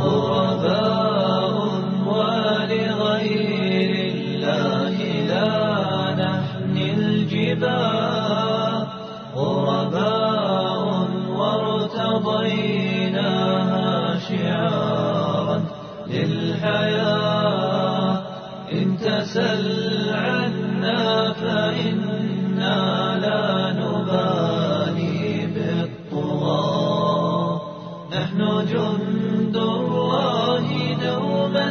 غرباء ولغير الله لا نحمي الجباه، غرباء وارتضيناها شعارا للحياة. إن تسل عنا فإنا لا نبالي بالطغاة، نحن جند الله دوما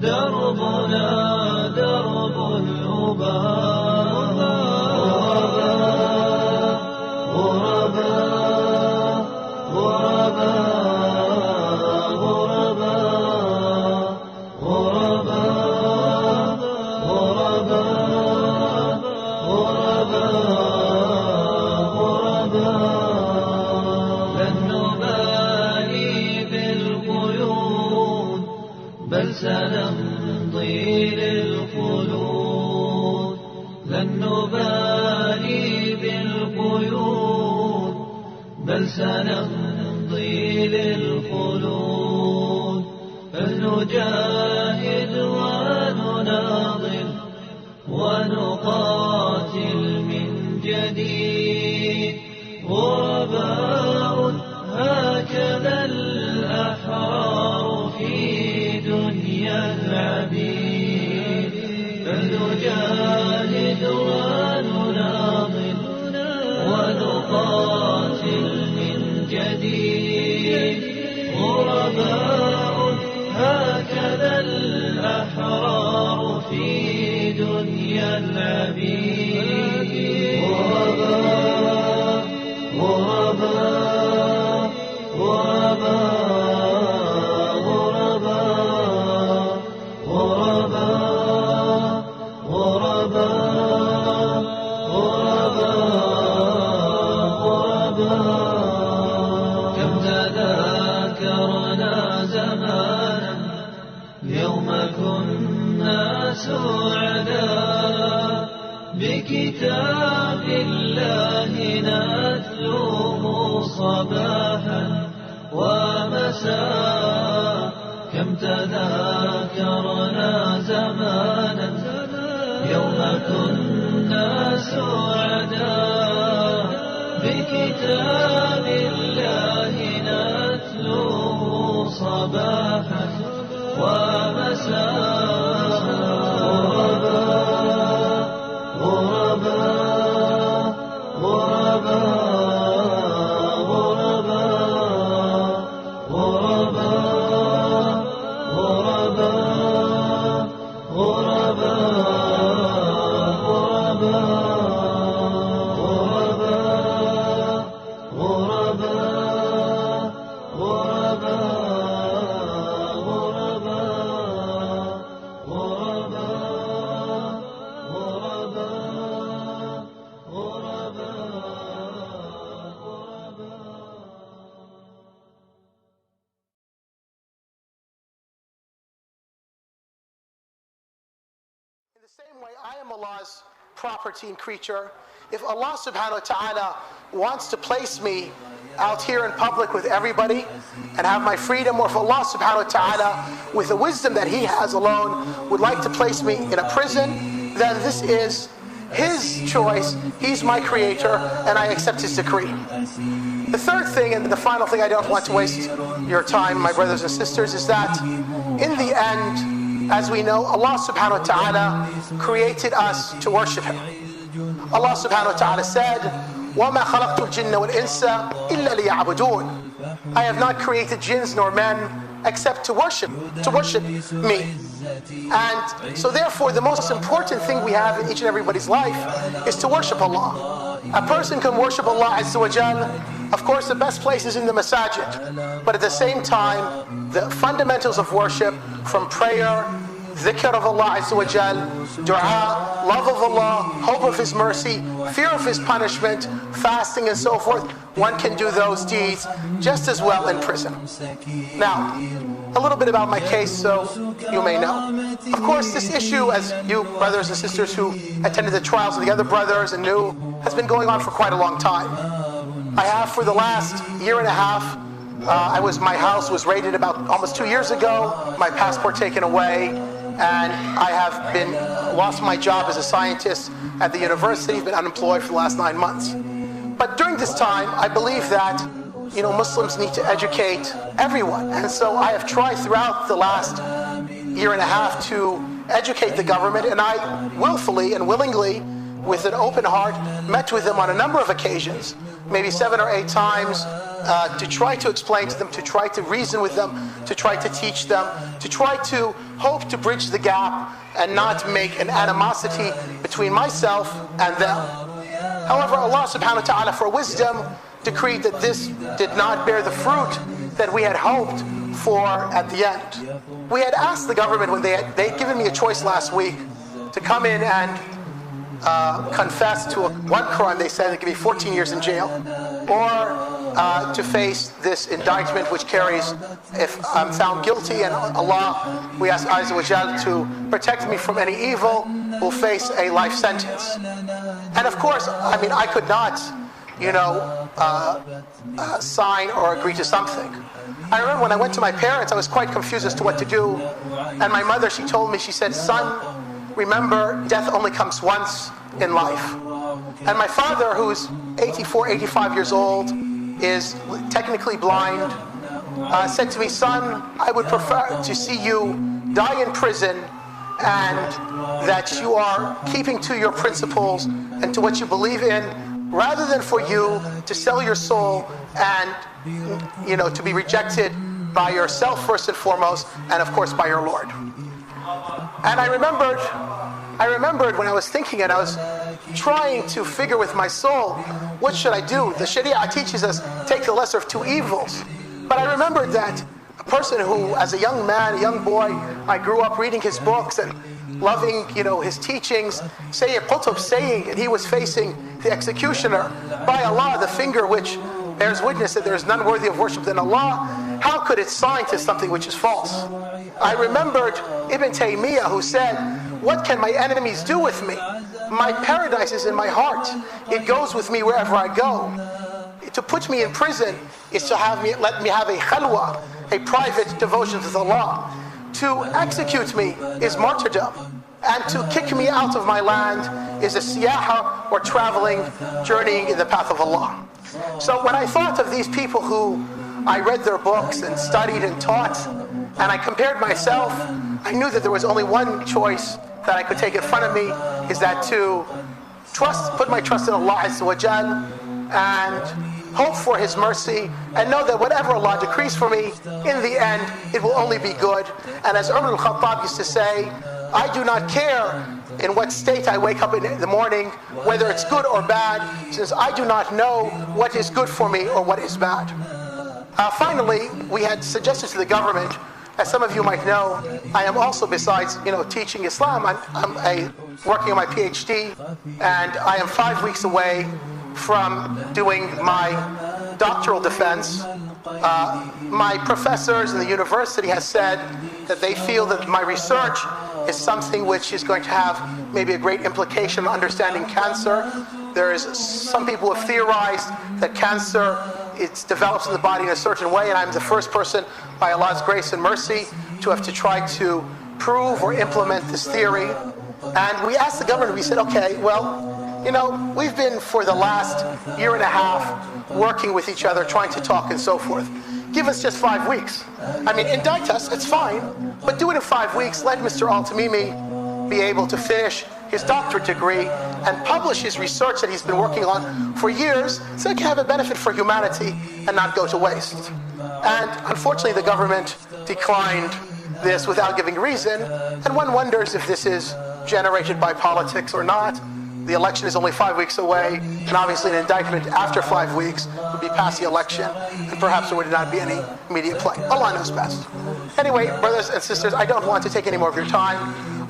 دربنا درب الأباء. غرباء غرباء غرباء غرباء غرباء غرباء. لن نبالي بالقيود بل سنمضي للخلود، لن نبالي بالقيود بل سنمضي للخلود. فلنجاهد ونناضل ونقاتل من جديد، غرباء هكذا الأحرار في دنيا العبيد. فلنجاهد ونناضل ونقاتل من جديد، غرباء هكذا الأحرار في دنيا العبيد. غرباء غرباء غرباء غرباء غرباء غرباء غرباء. كم تذاكرنا زمانا يوم كنا سعداء، بكتاب الله نتلوه صباحا ومساء. كم تذاكرنا زمانا يوم كنا سعداء، بكتاب الله نتلوه صباحا ومساء. غرباء غرباء غرباء غرباء غرباء غرباء غرباء غرباء the same way, I am Allah's property and creature. If Allah subhanahu wa ta'ala wants to place me out here in public with everybody and have my freedom, or if Allah subhanahu wa ta'ala, with the wisdom that He has alone, would like to place me in a prison, then this is His choice. He's my creator, and I accept His decree. The third thing, and the final thing, I don't want to waste your time, my brothers and sisters, is that in the end, as we know, Allah subhanahu wa ta'ala created us to worship Him. Allah subhanahu wa ta'ala said, وَمَا خَلَقْتُ الْجِنَّ وَالْإِنسَ إِلَّا لِيَعْبُدُونَ. I have not created jinns nor men except to worship me. And so therefore, the most important thing we have in each and everybody's life is to worship Allah. A person can worship Allah Azza wa Jal. Of course, the best place is in the masajid. But at the same time, the fundamentals of worship, from prayer, dhikr of Allah Azza wa Jal, dua, love of Allah, hope of His mercy, fear of His punishment, fasting and so forth, one can do those deeds just as well in prison. Now, a little bit about my case so you may know. Of course, this issue, as you brothers and sisters who attended the trials of the other brothers and knew, has been going on for quite a long time. I have, for the last year and a half, My house was raided about almost 2 years ago, my passport taken away, and I have lost my job as a scientist at the university, been unemployed for the last 9 months. But during this time, I believe that Muslims need to educate everyone. And so I have tried throughout the last year and a half to educate the government, and I willfully and willingly, with an open heart, met with them on a number of occasions, maybe 7 or 8 times, to try to explain to them, to try to reason with them, to try to teach them, to try to hope to bridge the gap and not make an animosity between myself and them. However, Allah subhanahu wa ta'ala, for wisdom, decreed that this did not bear the fruit that we had hoped for at the end. We had asked the government, when they had given me a choice last week to come in and confess to one crime. They said it could be 14 years in jail, or to face this indictment which carries, if I'm found guilty, and Allah, we ask Azza wa Jal to protect me from any evil, will face a life sentence. And of course, I could not sign or agree to something. I remember when I went to my parents, I was quite confused as to what to do. And my mother, she told me, she said, "Son, remember, death only comes once in life." And my father, who's 84, 85 years old, is technically blind, said to me, "Son, I would prefer to see you die in prison, and that you are keeping to your principles and to what you believe in, rather than for you to sell your soul and to be rejected by yourself first and foremost, and of course by your Lord." And I remembered when I was thinking, and I was trying to figure with my soul, what should I do? The Sharia teaches us, take the lesser of two evils. But I remembered that a person who, as a young man, a young boy, I grew up reading his books and loving, his teachings, Sayyid Qutb saying, and he was facing the executioner. By Allah, the finger which bears witness that there is none worthy of worship than Allah, how could it sign to something which is false? I remembered Ibn Taymiyyah, who said, "What can my enemies do with me? My paradise is in my heart. It goes with me wherever I go. To put me in prison is to let me have a khalwa, a private devotion to Allah. To execute me is martyrdom. And to kick me out of my land is a siyaha, or traveling, journeying in the path of Allah." So when I thought of these people who I read their books and studied and taught, and I compared myself, I knew that there was only one choice that I could take in front of me, is that to put my trust in Allah Azza wa Jal, and hope for His mercy, and know that whatever Allah decrees for me, in the end, it will only be good. And as Umar al-Khattab used to say, I do not care in what state I wake up in the morning, whether it's good or bad, since I do not know what is good for me or what is bad. Finally, we had suggested to the government, as some of you might know, I am also, besides teaching Islam, I'm working on my PhD, and I am 5 weeks away from doing my doctoral defense. My professors in the university has said that they feel that my research is something which is going to have maybe a great implication on understanding cancer. Some people have theorized that cancer, it develops in the body in a certain way, and I'm the first person, by Allah's grace and mercy, to have to try to prove or implement this theory. And we asked the government, we said, okay, well, we've been for the last year and a half working with each other, trying to talk and so forth. Give us just 5 weeks. Indict us, it's fine, but do it in 5 weeks. Let Mr. Al-Tamimi be able to finish his doctorate degree and publish his research that he's been working on for years, so it can have a benefit for humanity and not go to waste. And unfortunately, the government declined this without giving reason, and one wonders if this is generated by politics or not. The election is only 5 weeks away, and obviously an indictment after 5 weeks would be past the election, and perhaps there would not be any immediate play. Allah knows best. Anyway, brothers and sisters, I don't want to take any more of your time.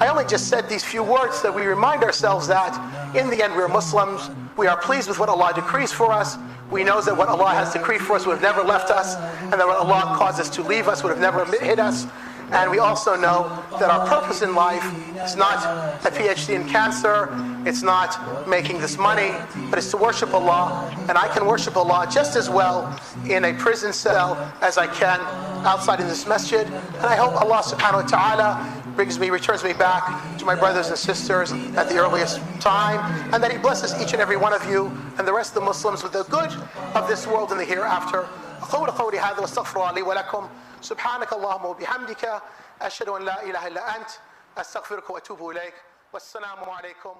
I only just said these few words that we remind ourselves that in the end we're Muslims. We are pleased with what Allah decrees for us. We know that what Allah has decreed for us would have never left us, and that what Allah caused us to leave us would have never hit us. And we also know that our purpose in life is not a PhD in cancer, it's not making this money, but it's to worship Allah. And I can worship Allah just as well in a prison cell as I can outside in this masjid. And I hope Allah subhanahu wa ta'ala returns me back to my brothers and sisters at the earliest time, and that He blesses each and every one of you and the rest of the Muslims with the good of this world and the hereafter. أقول قولي هذا واستغفر الله لي ولكم سبحانك اللهم وبحمدك أشهد أن لا إله إلا أنت أستغفرك وأتوب إليك والسلام عليكم